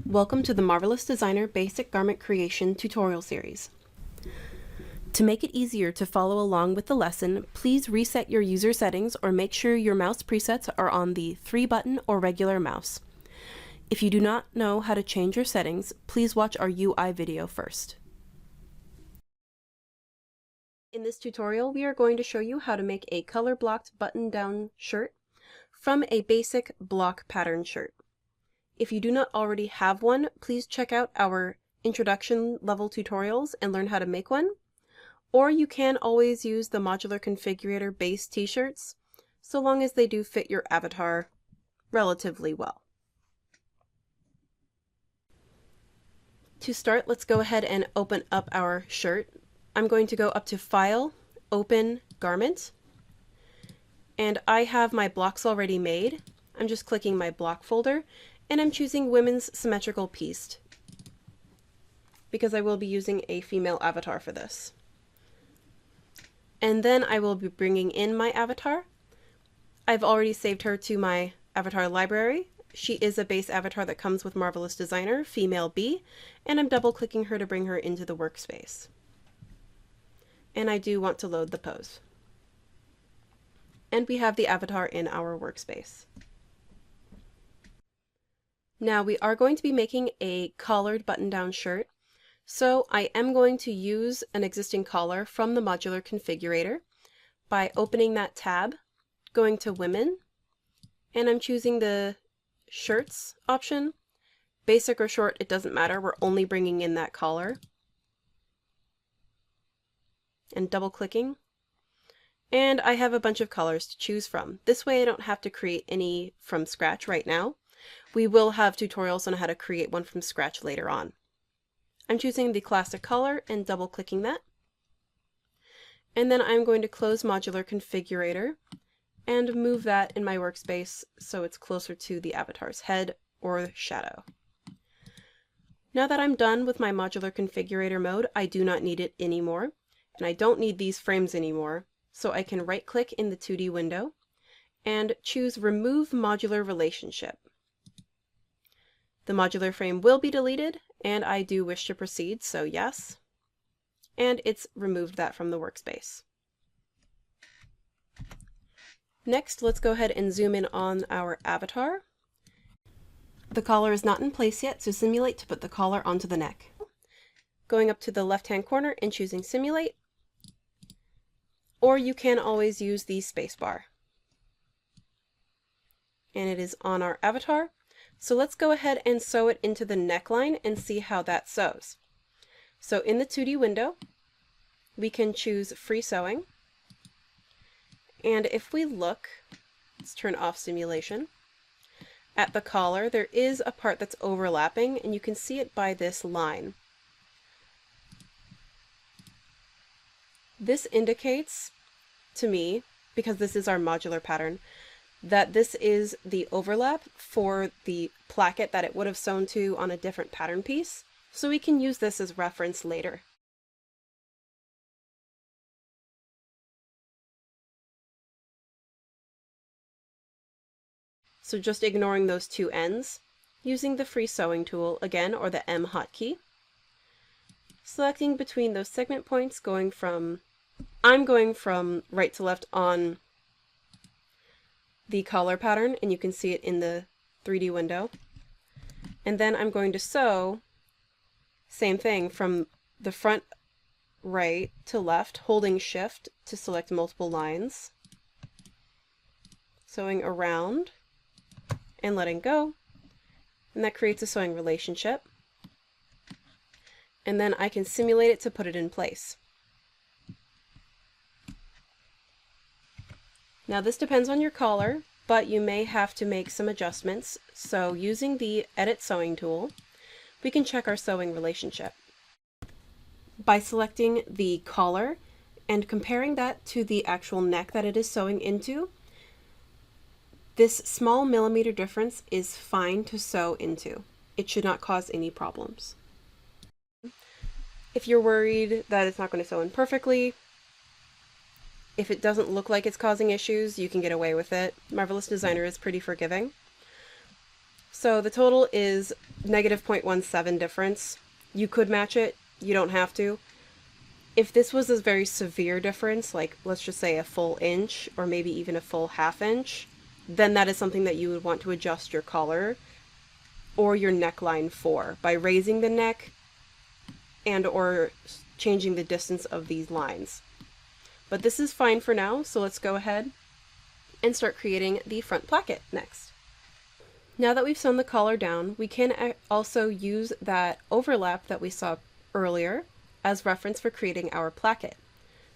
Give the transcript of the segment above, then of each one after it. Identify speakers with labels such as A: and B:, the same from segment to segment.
A: Welcome to the Marvelous Designer Basic Garment Creation tutorial series. To make it easier to follow along with the lesson, please reset your user settings or make sure your mouse presets are on the 3-button or regular mouse. If you do not know how to change your settings, please watch our UI video first. In this tutorial, we are going to show you how to make a color-blocked button-down shirt from a basic block pattern shirt. If you do not already have one, please check out our introduction level tutorials and learn how to make one. Or you can always use the modular configurator base t-shirts, so long as they do fit your avatar relatively well. To start, let's go ahead and open up our shirt. I'm going to go up to File, Open, Garment, and I have my blocks already made. I'm just clicking my block folder, and I'm choosing Women's Symmetrical Pieced because I will be using a female avatar for this. And then I will be bringing in my avatar. I've already saved her to my avatar library. She is a base avatar that comes with Marvelous Designer, Female B, and I'm double-clicking her to bring her into the workspace. And I do want to load the pose. And we have the avatar in our workspace. Now we are going to be making a collared button-down shirt, so I am going to use an existing collar from the modular configurator by opening that tab, going to Women, and I'm choosing the Shirts option. Basic or short, it doesn't matter, we're only bringing in that collar. And double-clicking. And I have a bunch of colors to choose from. This way I don't have to create any from scratch right now. We will have tutorials on how to create one from scratch later on. I'm choosing the classic color and double-clicking that. And then I'm going to close Modular Configurator and move that in my workspace so it's closer to the avatar's head or shadow. Now that I'm done with my Modular Configurator mode, I do not need it anymore, and I don't need these frames anymore, so I can right-click in the 2D window and choose Remove Modular Relationship. The modular frame will be deleted, and I do wish to proceed, so yes. And it's removed that from the workspace. Next, let's go ahead and zoom in on our avatar. The collar is not in place yet, so simulate to put the collar onto the neck. Going up to the left-hand corner and choosing Simulate, or you can always use the spacebar. And it is on our avatar. So let's go ahead and sew it into the neckline and see how that sews. So in the 2D window, we can choose Free Sewing. And if we look, let's turn off simulation, at the collar, there is a part that's overlapping, and you can see it by this line. This indicates to me, because this is our modular pattern, that this is the overlap for the placket that it would have sewn to on a different pattern piece, so we can use this as reference later. So just ignoring those two ends, using the free sewing tool again, or the M hotkey, selecting between those segment points, I'm going from right to left on the collar pattern, and you can see it in the 3D window. And then I'm going to sew, same thing, from the front right to left, holding Shift to select multiple lines, sewing around and letting go, and that creates a sewing relationship. And then I can simulate it to put it in place. Now this depends on your collar, but you may have to make some adjustments, so using the Edit Sewing tool, we can check our sewing relationship. By selecting the collar and comparing that to the actual neck that it is sewing into, this small millimeter difference is fine to sew into. It should not cause any problems. If you're worried that it's not going to sew in perfectly, if it doesn't look like it's causing issues, you can get away with it. Marvelous Designer is pretty forgiving. So the total is negative 0.17 difference. You could match it, you don't have to. If this was a very severe difference, like let's just say a full inch or maybe even a full half inch, then that is something that you would want to adjust your collar or your neckline for by raising the neck and or changing the distance of these lines. But this is fine for now, so let's go ahead and start creating the front placket next. Now that we've sewn the collar down, we can also use that overlap that we saw earlier as reference for creating our placket.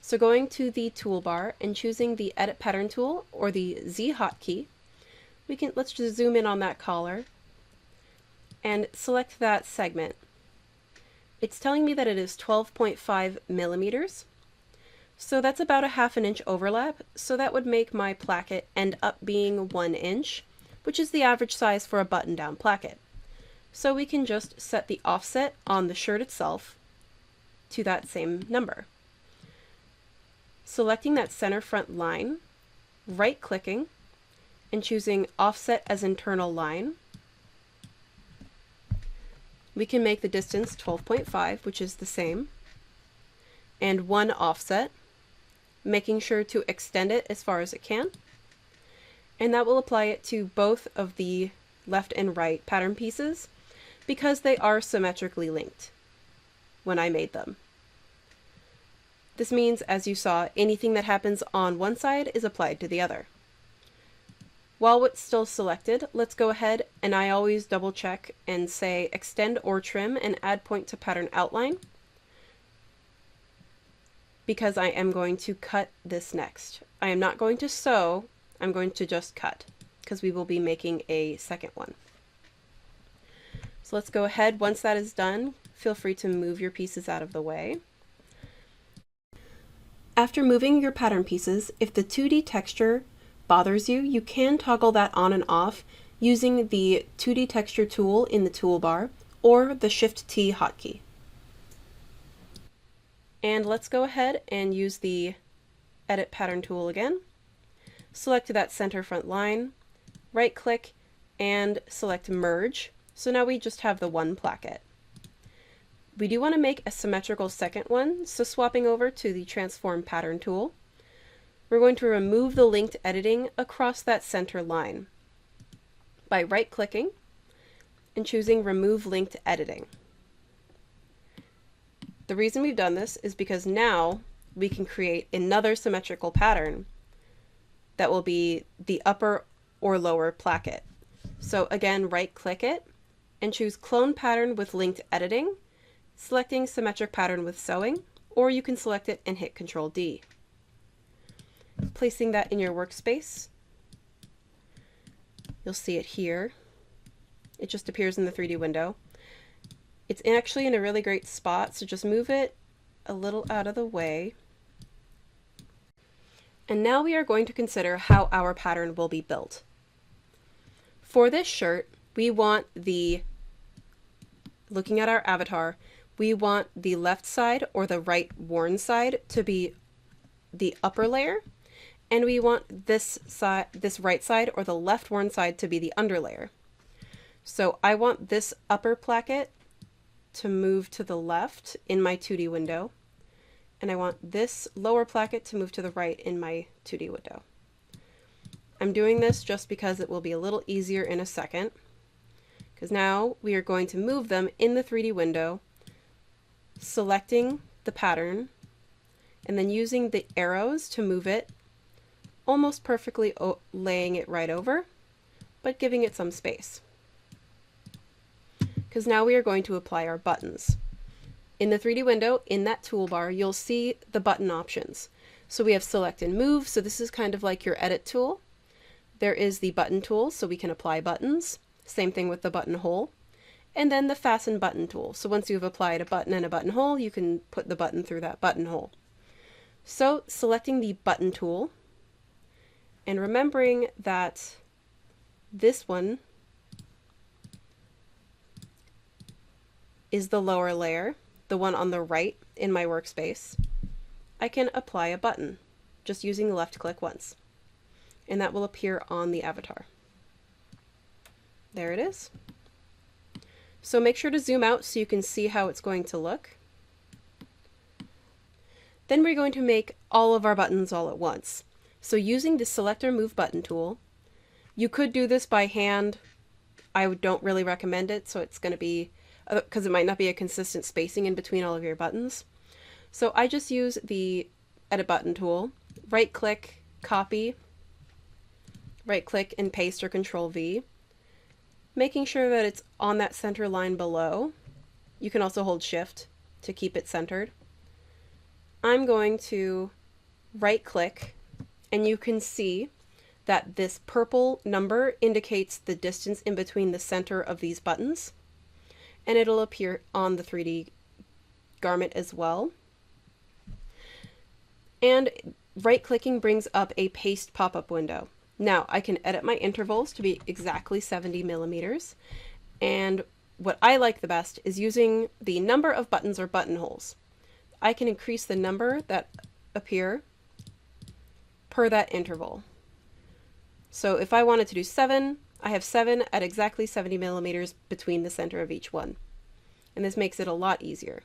A: So going to the toolbar and choosing the Edit Pattern tool or the Z hotkey, let's just zoom in on that collar and select that segment. It's telling me that it is 12.5 millimeters. So that's about a ½ inch overlap, so that would make my placket end up being 1 inch, which is the average size for a button-down placket. So we can just set the offset on the shirt itself to that same number. Selecting that center front line, right-clicking, and choosing Offset as Internal Line, we can make the distance 12.5, which is the same, and 1 offset, making sure to extend it as far as it can. And that will apply it to both of the left and right pattern pieces because they are symmetrically linked when I made them. This means, as you saw, anything that happens on one side is applied to the other. While it's still selected, let's go ahead, and I always double check and say extend or trim and add point to pattern outline, because I am going to cut this next. I am not going to sew, I'm going to just cut because we will be making a second one. So let's go ahead. Once that is done, feel free to move your pieces out of the way. After moving your pattern pieces, if the 2D texture bothers you, you can toggle that on and off using the 2D texture tool in the toolbar or the Shift-T hotkey. And let's go ahead and use the Edit Pattern tool again. Select that center front line, right-click, and select Merge. So now we just have the one placket. We do want to make a symmetrical second one, so swapping over to the Transform Pattern tool, we're going to remove the linked editing across that center line by right-clicking and choosing Remove Linked Editing. The reason we've done this is because now we can create another symmetrical pattern that will be the upper or lower placket. So again, right-click it and choose Clone Pattern with Linked Editing, selecting Symmetric Pattern with Sewing, or you can select it and hit Ctrl-D. Placing that in your workspace, you'll see it here. It just appears in the 3D window. It's actually in a really great spot, so just move it a little out of the way. And now we are going to consider how our pattern will be built. For this shirt, we want looking at our avatar, we want the left side or the right worn side to be the upper layer, and we want this right side or the left worn side to be the under layer. So I want this upper placket to move to the left in my 2D window, and I want this lower placket to move to the right in my 2D window. I'm doing this just because it will be a little easier in a second, because now we are going to move them in the 3D window, selecting the pattern, and then using the arrows to move it, almost perfectly laying it right over, but giving it some space. Because now we are going to apply our buttons. In the 3D window, in that toolbar, you'll see the button options. So we have Select and Move, so this is kind of like your edit tool. There is the button tool, so we can apply buttons. Same thing with the buttonhole. And then the Fasten Button tool. So once you've applied a button and a buttonhole, you can put the button through that buttonhole. So selecting the button tool, and remembering that this one is the lower layer, the one on the right in my workspace, I can apply a button just using the left click once, and that will appear on the avatar. There it is. So make sure to zoom out so you can see how it's going to look. Then we're going to make all of our buttons all at once. So using the Select or Move button tool, you could do this by hand. I don't really recommend it, so it's going to be, because it might not be a consistent spacing in between all of your buttons. So I just use the Edit button tool, right click, copy, right click and paste or Control V, making sure that it's on that center line below. You can also hold Shift to keep it centered. I'm going to right click, and you can see that this purple number indicates the distance in between the center of these buttons, and it'll appear on the 3D garment as well. And right clicking brings up a paste pop-up window. Now I can edit my intervals to be exactly 70 millimeters, and what I like the best is using the number of buttons or buttonholes. I can increase the number that appear per that interval. So if I wanted to do 7, I have 7 at exactly 70 millimeters between the center of each one. And this makes it a lot easier.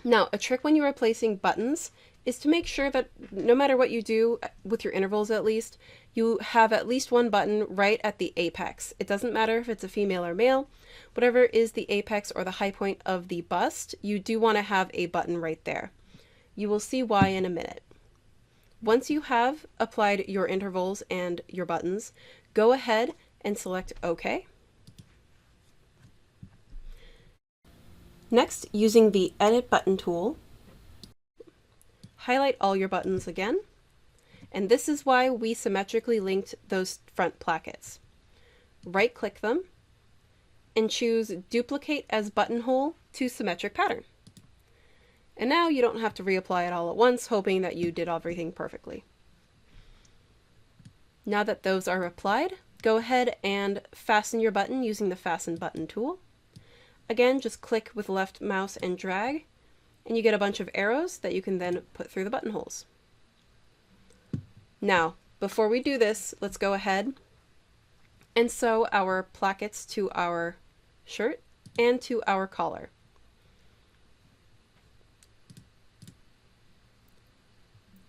A: Now, a trick when you are placing buttons is to make sure that no matter what you do, with your intervals at least, you have at least one button right at the apex. It doesn't matter if it's a female or male, whatever is the apex or the high point of the bust, you do want to have a button right there. You will see why in a minute. Once you have applied your intervals and your buttons, go ahead and select OK. Next, using the Edit button tool, highlight all your buttons again, and this is why we symmetrically linked those front plackets. Right-click them and choose Duplicate as Buttonhole to Symmetric Pattern. And now you don't have to reapply it all at once, hoping that you did everything perfectly. Now that those are applied, go ahead and fasten your button using the Fasten button tool. Again, just click with left mouse and drag, and you get a bunch of arrows that you can then put through the buttonholes. Now, before we do this, let's go ahead and sew our plackets to our shirt and to our collar.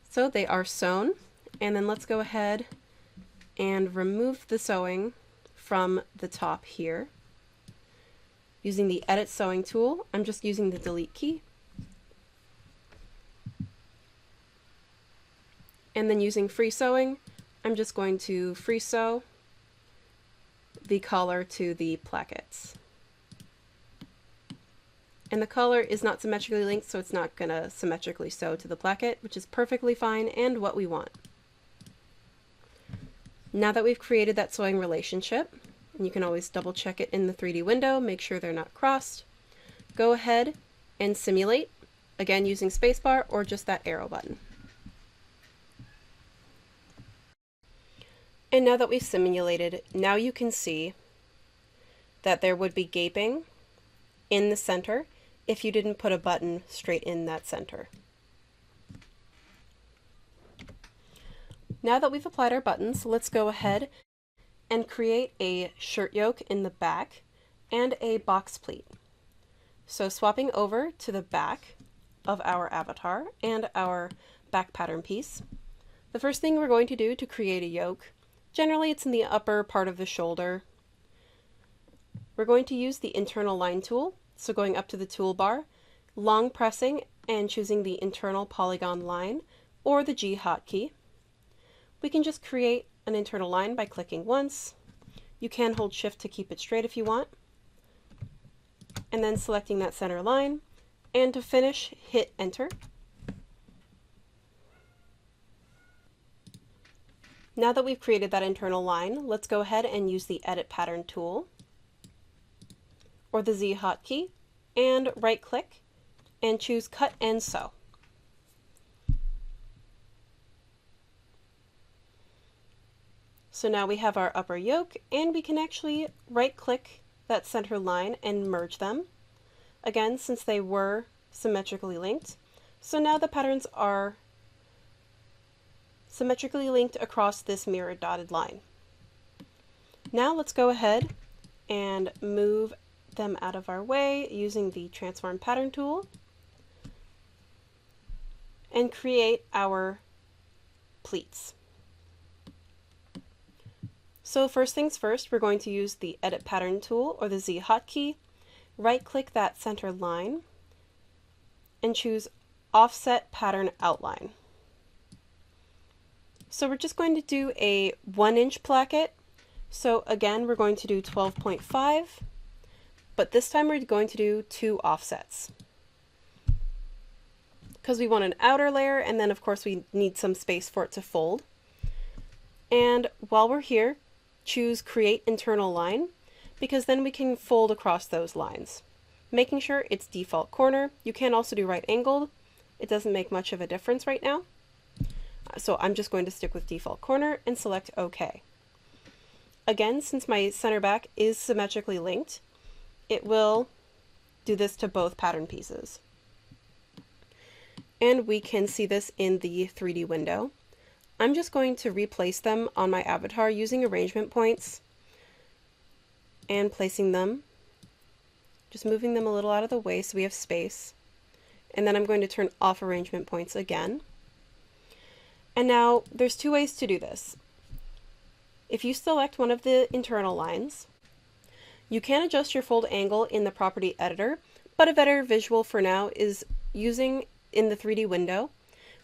A: So they are sewn, and then let's go ahead and remove the sewing from the top here. Using the Edit Sewing tool, I'm just using the Delete key. And then using free sewing, I'm just going to free sew the collar to the plackets. And the collar is not symmetrically linked, so it's not going to symmetrically sew to the placket, which is perfectly fine and what we want. Now that we've created that sewing relationship, and you can always double check it in the 3D window, make sure they're not crossed, go ahead and simulate, again using spacebar or just that arrow button. And now that we've simulated, now you can see that there would be gaping in the center if you didn't put a button straight in that center. Now that we've applied our buttons, let's go ahead and create a shirt yoke in the back and a box pleat. So swapping over to the back of our avatar and our back pattern piece, the first thing we're going to do to create a yoke, generally it's in the upper part of the shoulder, we're going to use the internal line tool, so going up to the toolbar, long pressing and choosing the internal polygon line or the G hotkey. We can just create an internal line by clicking once. You can hold Shift to keep it straight if you want, and then selecting that center line, and to finish, hit Enter. Now that we've created that internal line, let's go ahead and use the Edit Pattern tool, or the Z hotkey, and right-click, and choose Cut and Sew. So now we have our upper yoke, and we can actually right-click that center line and merge them, again since they were symmetrically linked. So now the patterns are symmetrically linked across this mirrored dotted line. Now let's go ahead and move them out of our way using the Transform Pattern tool and create our pleats. So first things first, we're going to use the Edit Pattern tool, or the Z hotkey. Right-click that center line and choose Offset Pattern Outline. So we're just going to do a 1-inch placket. So again, we're going to do 12.5, but this time we're going to do 2 offsets, because we want an outer layer, and then of course we need some space for it to fold. And while we're here, choose Create Internal Line, because then we can fold across those lines, making sure it's default corner. You can also do right angled. It doesn't make much of a difference right now. So I'm just going to stick with default corner and select OK. Again, since my center back is symmetrically linked, it will do this to both pattern pieces. And we can see this in the 3D window. I'm just going to replace them on my avatar using arrangement points and placing them, just moving them a little out of the way so we have space. And then I'm going to turn off arrangement points again. And now there's 2 ways to do this. If you select one of the internal lines, you can adjust your fold angle in the property editor, but a better visual for now is using, in the 3D window,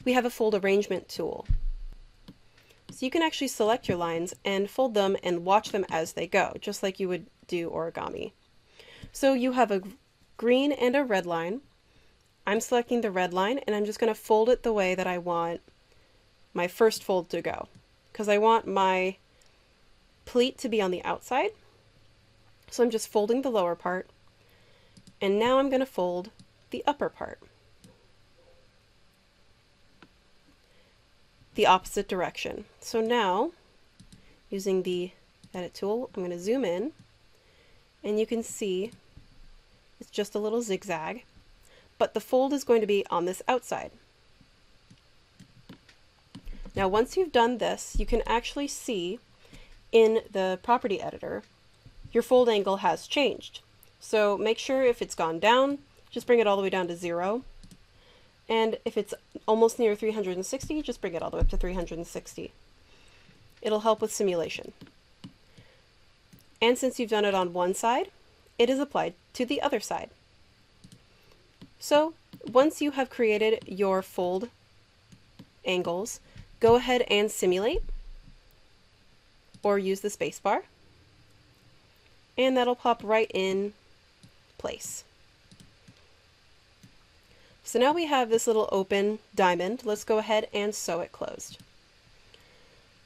A: we have a fold arrangement tool. So you can actually select your lines and fold them and watch them as they go, just like you would do origami. So you have a green and a red line. I'm selecting the red line, and I'm just going to fold it the way that I want my first fold to go, because I want my pleat to be on the outside. So I'm just folding the lower part, and now I'm going to fold the upper part the opposite direction. So now, using the edit tool, I'm going to zoom in, and you can see it's just a little zigzag, but the fold is going to be on this outside. Now once you've done this, you can actually see in the property editor your fold angle has changed. So make sure if it's gone down, just bring it all the way down to 0. And if it's almost near 360, just bring it all the way up to 360. It'll help with simulation. And since you've done it on one side, it is applied to the other side. So once you have created your fold angles, go ahead and simulate, or use the spacebar, and that'll pop right in place. So now we have this little open diamond. Let's go ahead and sew it closed.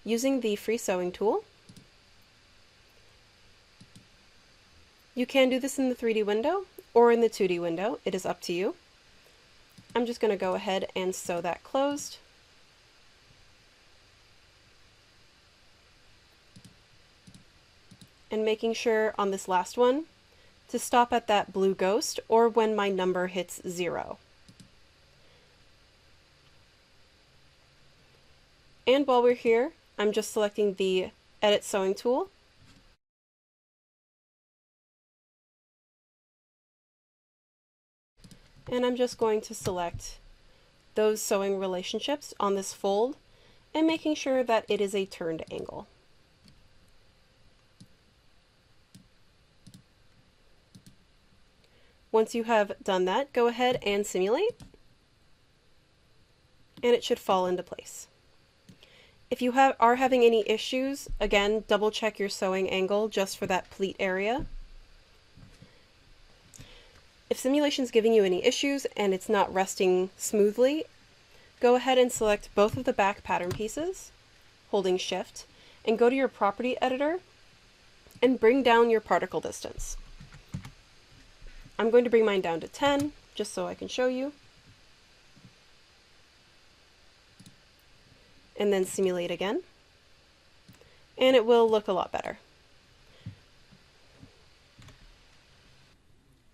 A: Using the free sewing tool, you can do this in the 3D window or in the 2D window. It is up to you. I'm just going to go ahead and sew that closed. And making sure on this last one to stop at that blue ghost, or when my number hits 0. And while we're here, I'm just selecting the Edit Sewing tool. And I'm just going to select those sewing relationships on this fold and making sure that it is a turned angle. Once you have done that, go ahead and simulate, and it should fall into place. If you are having any issues, again, double check your sewing angle just for that pleat area. If simulation is giving you any issues and it's not resting smoothly, go ahead and select both of the back pattern pieces, holding Shift, and go to your property editor and bring down your particle distance. I'm going to bring mine down to 10, just so I can show you. And then simulate again. And it will look a lot better.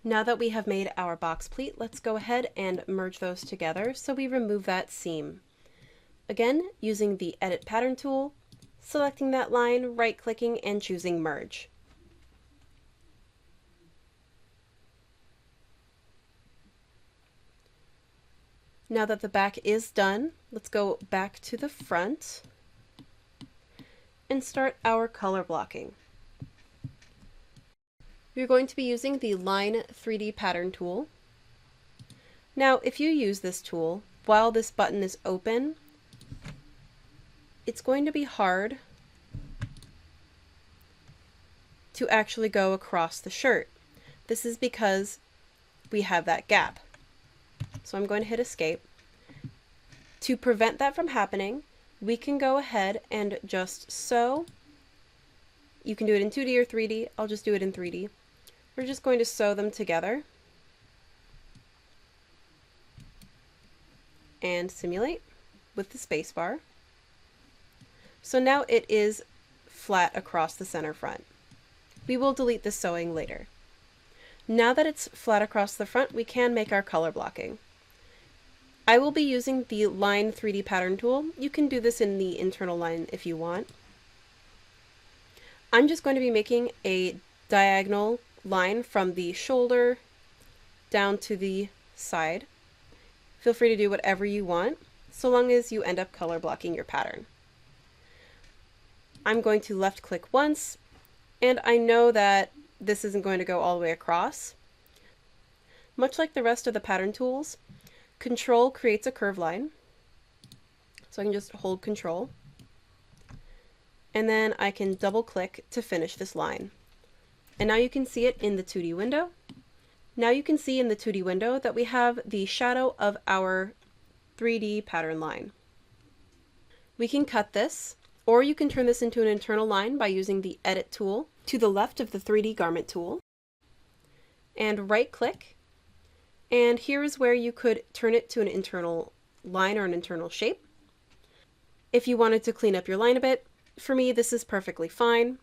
A: Now that we have made our box pleat, let's go ahead and merge those together so we remove that seam. Again, using the Edit Pattern tool, Selecting that line, right-clicking, and choosing Merge. Now that the back is done, let's go back to the front and start our color blocking. We're going to be using the Line 3D Pattern tool. Now, if you use this tool while this button is open, it's going to be hard to actually go across the shirt. This is because we have that gap. So I'm going to hit Escape. To prevent that from happening, we can go ahead and just sew. You can do it in 2D or 3D. I'll just do it in 3D. We're just going to sew them together and simulate with the spacebar. So now it is flat across the center front. We will delete this sewing later. Now that it's flat across the front, we can make our color blocking. I will be using the Line 3D Pattern tool. You can do this in the internal line if you want. I'm just going to be making a diagonal line from the shoulder down to the side. Feel free to do whatever you want, so long as you end up color blocking your pattern. I'm going to left click once, and I know that this isn't going to go all the way across. Much like the rest of the pattern tools, Control creates a curved line. So I can just hold Control, and then I can double click to finish this line. And now you can see it in the 2D window. Now you can see in the 2D window that we have the shadow of our 3D pattern line. We can cut this, or you can turn this into an internal line by using the Edit tool to the left of the 3D garment tool, and right click. And here is where you could turn it to an internal line or an internal shape. If you wanted to clean up your line a bit, for me this is perfectly fine.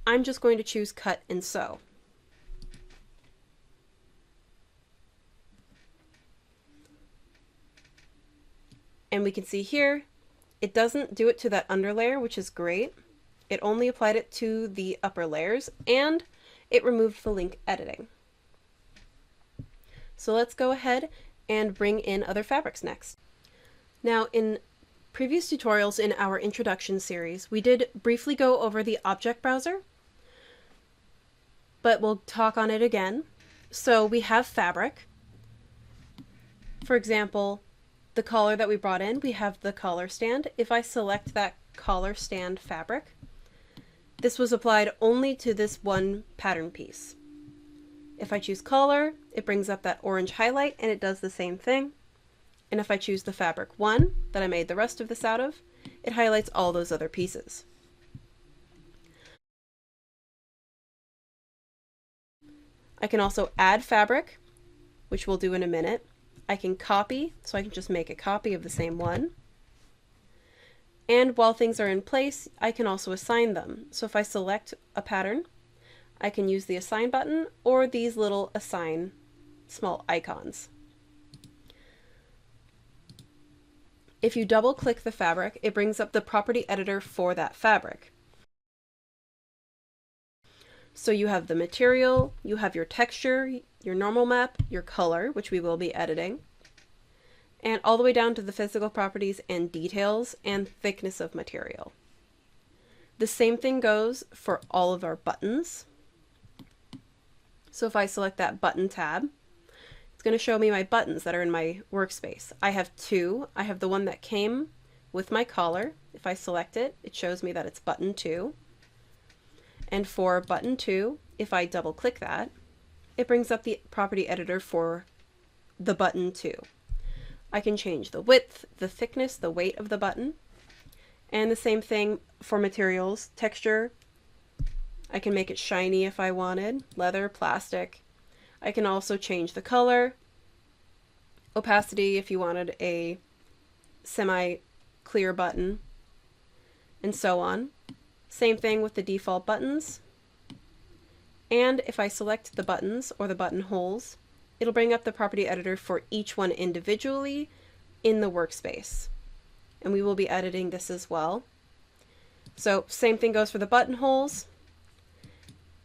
A: I'm just going to choose Cut and Sew. And we can see here, it doesn't do it to that under layer, which is great. It only applied it to the upper layers, and it removed the link editing. So let's go ahead and bring in other fabrics next. Now, in previous tutorials in our introduction series, we did briefly go over the object browser, but we'll talk on it again. So we have fabric. For example, the collar that we brought in, we have the collar stand. If I select that collar stand fabric, this was applied only to this one pattern piece. If I choose color, it brings up that orange highlight and it does the same thing. And if I choose the fabric 1 that I made the rest of this out of, it highlights all those other pieces. I can also add fabric, which we'll do in a minute. I can copy, so I can just make a copy of the same one. And while things are in place, I can also assign them. So if I select a pattern, I can use the Assign button or these little Assign small icons. If you double click the fabric, it brings up the property editor for that fabric. So you have the material, you have your texture, your normal map, your color, which we will be editing, and all the way down to the physical properties and details and thickness of material. The same thing goes for all of our buttons. So if I select that button tab, it's going to show me my buttons that are in my workspace. I have two. I have the one that came with my collar. If I select it, it shows me that it's button 2. And for button 2, if I double click that, it brings up the property editor for the button 2. I can change the width, the thickness, the weight of the button. And the same thing for materials, texture. I can make it shiny if I wanted, leather, plastic. I can also change the color, opacity if you wanted a semi-clear button, and so on. Same thing with the default buttons. And if I select the buttons or the buttonholes, it'll bring up the property editor for each one individually in the workspace. And we will be editing this as well. So same thing goes for the buttonholes.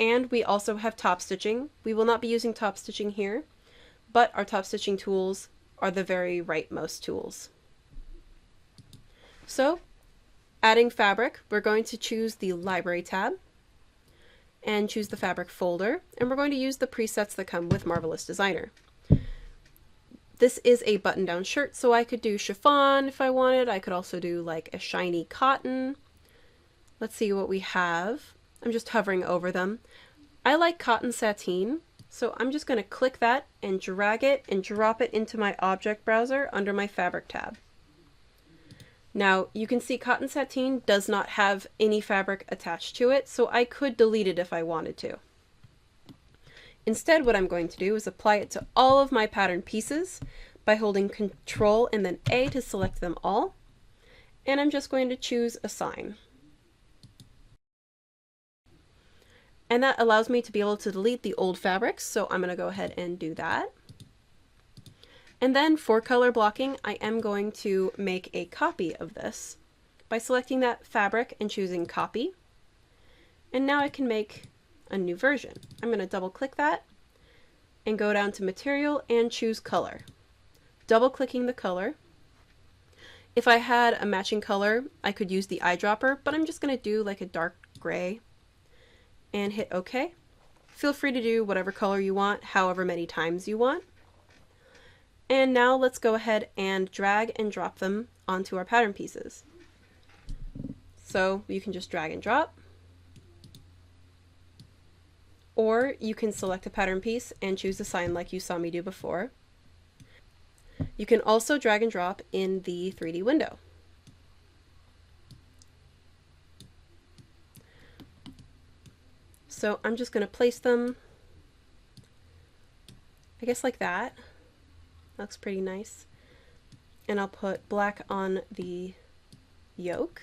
A: And we also have top stitching. We will not be using top stitching here, but our top stitching tools are the very rightmost tools. So adding fabric, we're going to choose the library tab and choose the fabric folder, and we're going to use the presets that come with Marvelous Designer. This is a button-down shirt, so I could do chiffon if I wanted. I could also do like a shiny cotton. Let's see what we have. I'm just hovering over them. I like cotton sateen, so I'm just going to click that and drag it and drop it into my object browser under my fabric tab. Now you can see cotton sateen does not have any fabric attached to it, so I could delete it if I wanted to. Instead, what I'm going to do is apply it to all of my pattern pieces by holding Control and then A to select them all, and I'm just going to choose Assign. And that allows me to be able to delete the old fabrics, so I'm going to go ahead and do that. And then for color blocking, I am going to make a copy of this by selecting that fabric and choosing Copy. And now I can make a new version. I'm going to double click that and go down to Material and choose Color. Double clicking the color. If I had a matching color, I could use the eyedropper, but I'm just going to do like a dark gray and hit OK. Feel free to do whatever color you want, however many times you want. And now let's go ahead and drag and drop them onto our pattern pieces. So you can just drag and drop, or you can select a pattern piece and choose Assign like you saw me do before. You can also drag and drop in the 3D window. So I'm just going to place them, I guess like that. Looks pretty nice. And I'll put black on the yoke.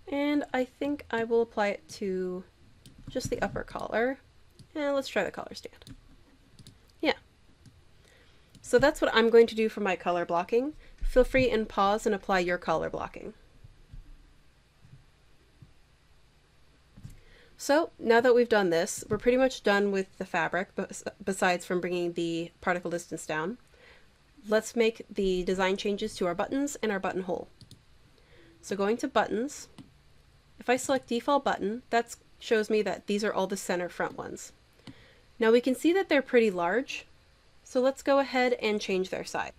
A: And I think I will apply it to just the upper collar. And let's try the collar stand. Yeah. So that's what I'm going to do for my color blocking. Feel free and pause and apply your color blocking. So now that we've done this, we're pretty much done with the fabric, besides from bringing the particle distance down. Let's make the design changes to our buttons and our buttonhole. So going to buttons, if I select default button, that shows me that these are all the center front ones. Now we can see that they're pretty large, so let's go ahead and change their size.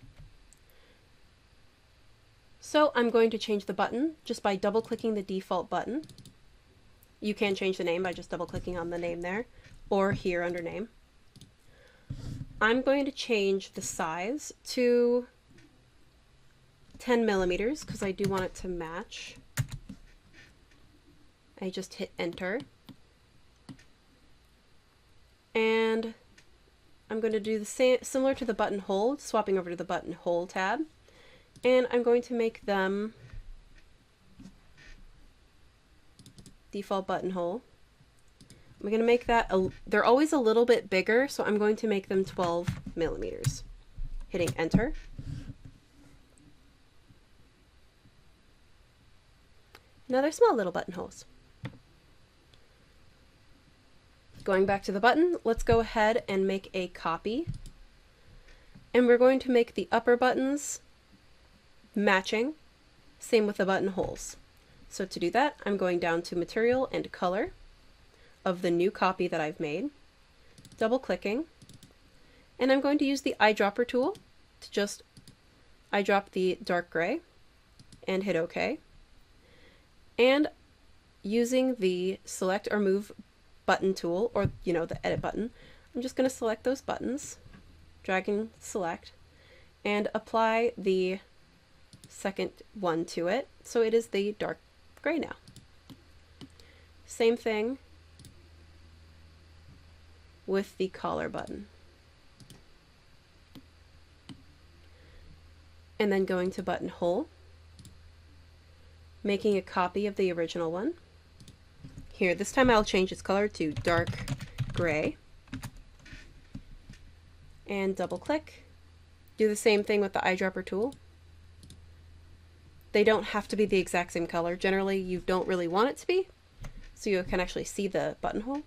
A: So I'm going to change the button just by double clicking the default button. You can change the name by just double clicking on the name there, or here under name. I'm going to change the size to 10 millimeters because I do want it to match. I just hit enter. And I'm going to do the same, similar to the buttonhole, swapping over to the buttonhole tab. And I'm going to make them default buttonhole. I'm going to make that, they're always a little bit bigger, so I'm going to make them 12 millimeters. Hitting enter. Now they're small little buttonholes. Going back to the button, let's go ahead and make a copy. And we're going to make the upper buttons matching, same with the buttonholes. So to do that, I'm going down to Material and Color of the new copy that I've made, double clicking, and I'm going to use the eyedropper tool to just eyedrop the dark gray and hit OK. And using the Select or Move button tool, or the Edit button, I'm just going to select those buttons, drag and select, and apply the second one to it, so it is the dark gray now. Same thing with the collar button. And then going to buttonhole, making a copy of the original one. Here, this time I'll change its color to dark gray. And double click. Do the same thing with the eyedropper tool. They don't have to be the exact same color. Generally, you don't really want it to be, so you can actually see the buttonhole.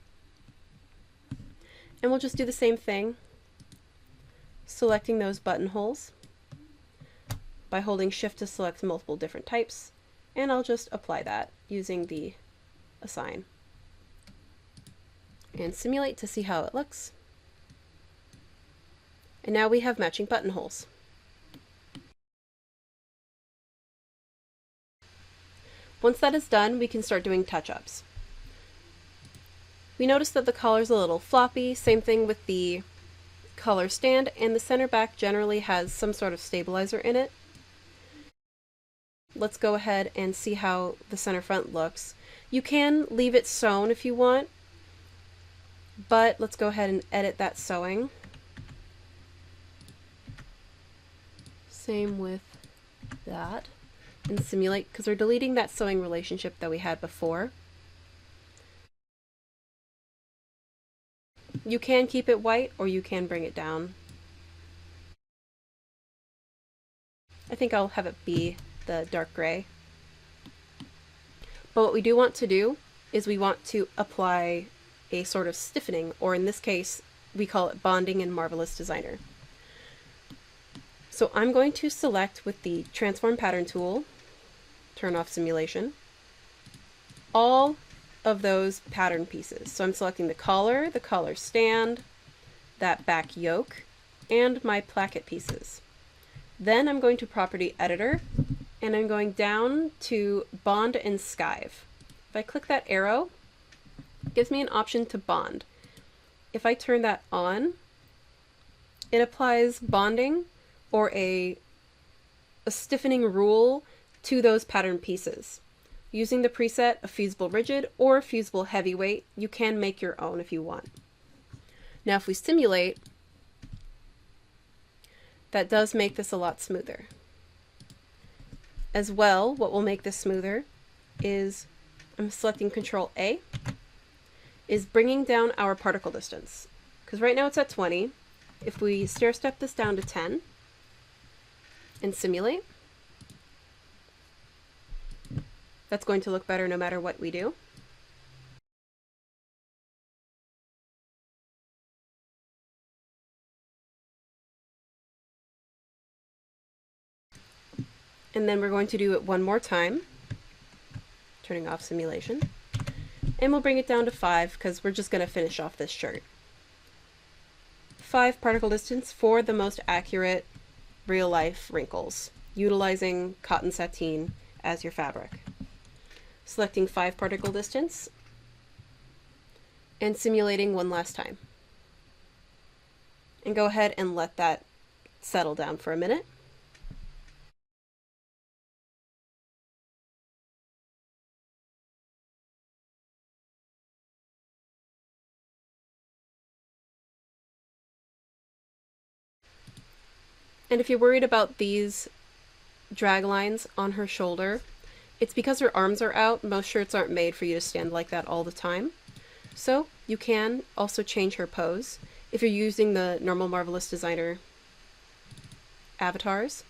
A: And we'll just do the same thing, selecting those buttonholes by holding Shift to select multiple different types, and I'll just apply that using the Assign. And simulate to see how it looks. And now we have matching buttonholes. Once that is done, we can start doing touch-ups. We notice that the collar's a little floppy, same thing with the collar stand, and the center back generally has some sort of stabilizer in it. Let's go ahead and see how the center front looks. You can leave it sewn if you want, but let's go ahead and edit that sewing. Same with that. And simulate, because we're deleting that sewing relationship that we had before. You can keep it white, or you can bring it down. I think I'll have it be the dark gray. But what we do want to do is we want to apply a sort of stiffening, or in this case, we call it bonding in Marvelous Designer. So I'm going to select with the Transform Pattern tool, turn off simulation, all of those pattern pieces. So I'm selecting the collar stand, that back yoke, and my placket pieces. Then I'm going to Property Editor, and I'm going down to Bond and Skive. If I click that arrow, it gives me an option to bond. If I turn that on, it applies bonding or a stiffening rule to those pattern pieces. Using the preset of Fusible Rigid or Fusible Heavyweight, you can make your own if you want. Now if we simulate, that does make this a lot smoother. As well, what will make this smoother is, I'm selecting Control A, is bringing down our particle distance. Because right now it's at 20. If we stair step this down to 10 and simulate, that's going to look better no matter what we do. And then we're going to do it one more time, turning off simulation. And we'll bring it down to 5 because we're just going to finish off this shirt. 5 particle distance for the most accurate real-life wrinkles, utilizing cotton sateen as your fabric. Selecting 5 particle distance and simulating one last time. And go ahead and let that settle down for a minute. And if you're worried about these drag lines on her shoulder, it's because her arms are out. Most shirts aren't made for you to stand like that all the time. So you can also change her pose. If you're using the normal Marvelous Designer avatars,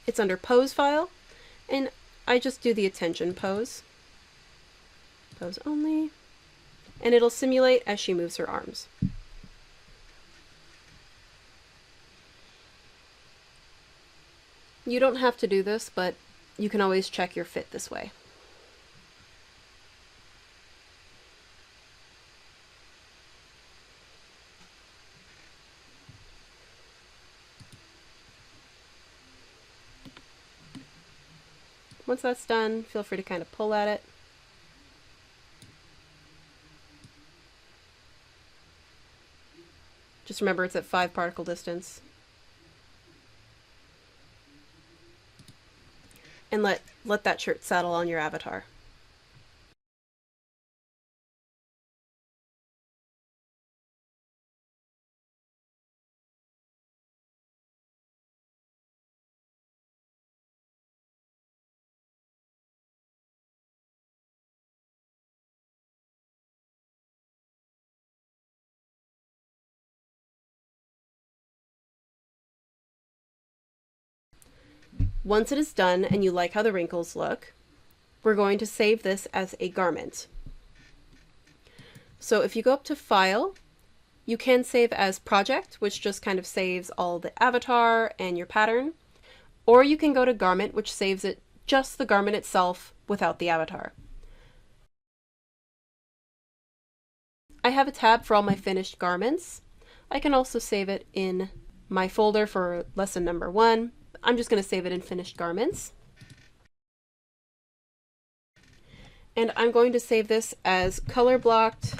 A: it's under Pose File, and I just do the attention pose. Pose only. And it'll simulate as she moves her arms. You don't have to do this, but you can always check your fit this way. Once that's done, feel free to kind of pull at it. Just remember it's at 5 particle distance. And let that shirt settle on your avatar. Once it is done and you like how the wrinkles look, we're going to save this as a garment. So if you go up to File, you can save as Project, which just kind of saves all the avatar and your pattern, or you can go to Garment, which saves it just the garment itself without the avatar. I have a tab for all my finished garments. I can also save it in my folder for lesson number 1. I'm just going to save it in Finished Garments. And I'm going to save this as Color Blocked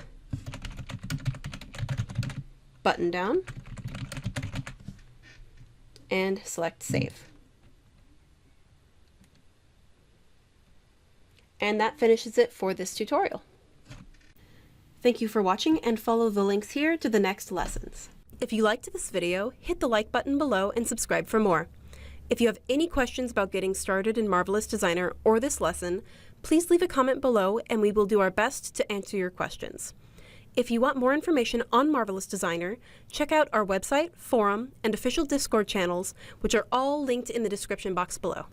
A: Button Down and select Save. And that finishes it for this tutorial. Thank you for watching, and follow the links here to the next lessons. If you liked this video, hit the like button below and subscribe for more. If you have any questions about getting started in Marvelous Designer or this lesson, please leave a comment below and we will do our best to answer your questions. If you want more information on Marvelous Designer, check out our website, forum, and official Discord channels, which are all linked in the description box below.